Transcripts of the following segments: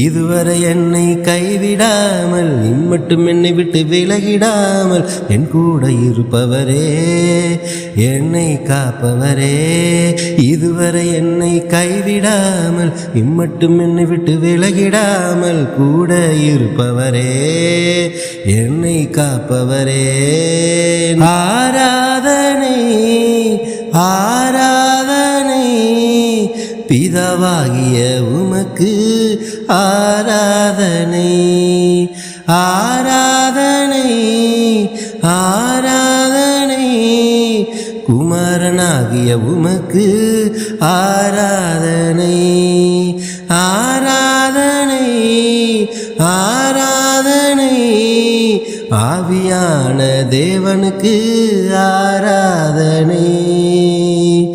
இதுவரை என்னை கைவிடாமல் இம்மட்டும் என்னை விட்டு விலகிடாமல் என் கூட இருப்பவரே, என்னை காப்பவரே. இதுவரை என்னை கைவிடாமல் இம்மட்டும் என்னை விட்டு விலகிடாமல் கூட இருப்பவரே, என்னை காப்பவரே. ஆராதனை ஆராதனை பிதாவாகிய உமக்கு ஆராதனை ஆராதனை ஆராதனை குமாரனாகிய உமக்கு ஆராதனை ஆராதனை ஆராதனை ஆவியான தேவனுக்கு ஆராதனை.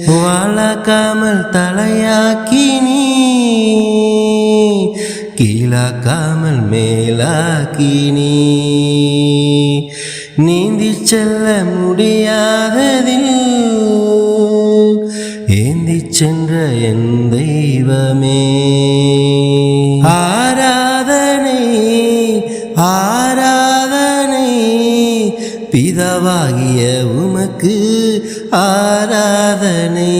வாழாக்காமல் தலையாக்கினி, கீழாக்காமல் மேலாக்கினி, நீந்தி செல்ல முடியாததில் ஏந்தி சென்ற என் தெய்வமே. ஆராதனை ஆராதனை பிதாவாகிய உமக்கு ஆராதனை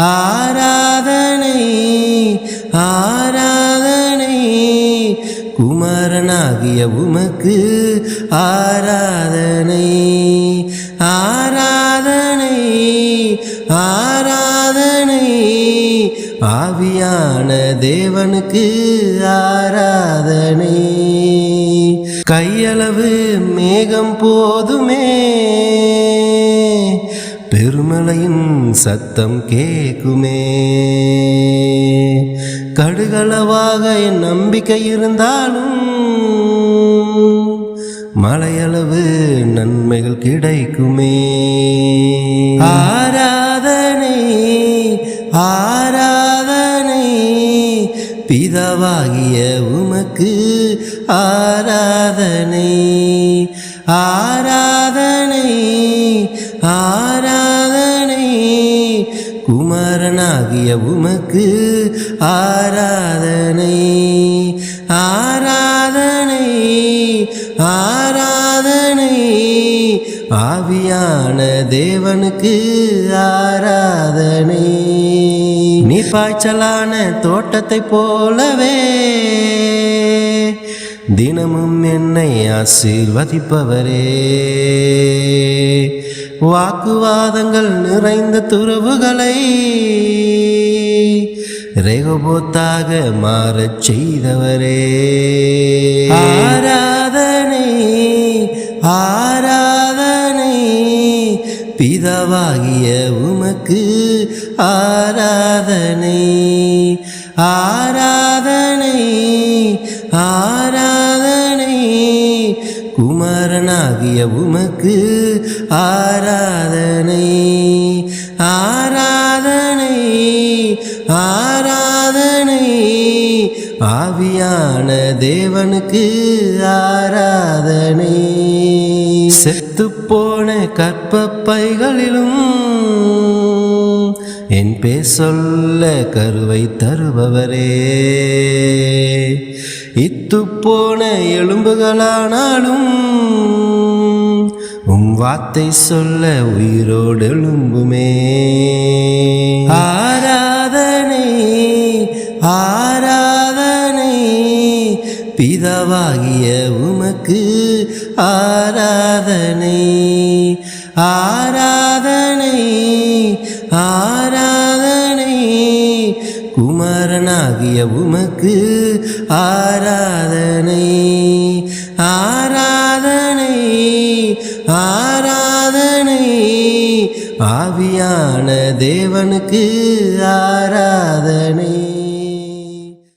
ஆராதனை ஆராதனை குமாரனாகிய உமக்கு ஆராதனை ஆராதனை ஆராதனை ஆவியான தேவனுக்கு ஆராதனை. கையளவு மேகம் போதுமே, பெருமலையின் சத்தம் கேக்குமே. கடுகளவாக என் நம்பிக்கை இருந்தாலும் மலையளவு நன்மைகள் கிடைக்குமே. ஆராதனை ஆராதனை பிதாவாகிய உமக்கு ஆராதனை ஆராதனை ஆராதனை குமாரனாகிய உமக்கு ஆராதனை ஆராதனை ஆராதனை ஆவியான தேவனுக்கு ஆராதனை. நீ பாய்ச்சலான தோட்டத்தை போலவே தினமும் என்னை ஆசீர்வதிப்பவரே. வாக்குவாதங்கள் நிறைந்த துறவுகளை ரெகோபோத்தாக மாறச் செய்தவரே. ஆராதனை ஆராதனை பிதாவாகிய உமக்கு ஆராதனை ஆராதனை ஆராதனை குமாரனாகிய உமக்கு ஆராதனை ஆராதனை ஆராதனை ஆவியான தேவனுக்கு ஆராதனை. செத்துப்போன கற்பப்பைகளிலும் என் பேர் சொல்ல கருவை தருபவரே. இத்துப்போன எலும்புகளானாலும் வார்த்தை சொல்ல உயிரோடு எழும்புமே. ஆராதனை ஆராதனை பிதாவாகிய உமக்கு ஆராதனை ஆராதனை ஆராதனை குமாரனாகிய உமக்கு ஆராதனை ஆராதனை ஆராதனை ஆவியான தேவனுக்கு ஆராதனை.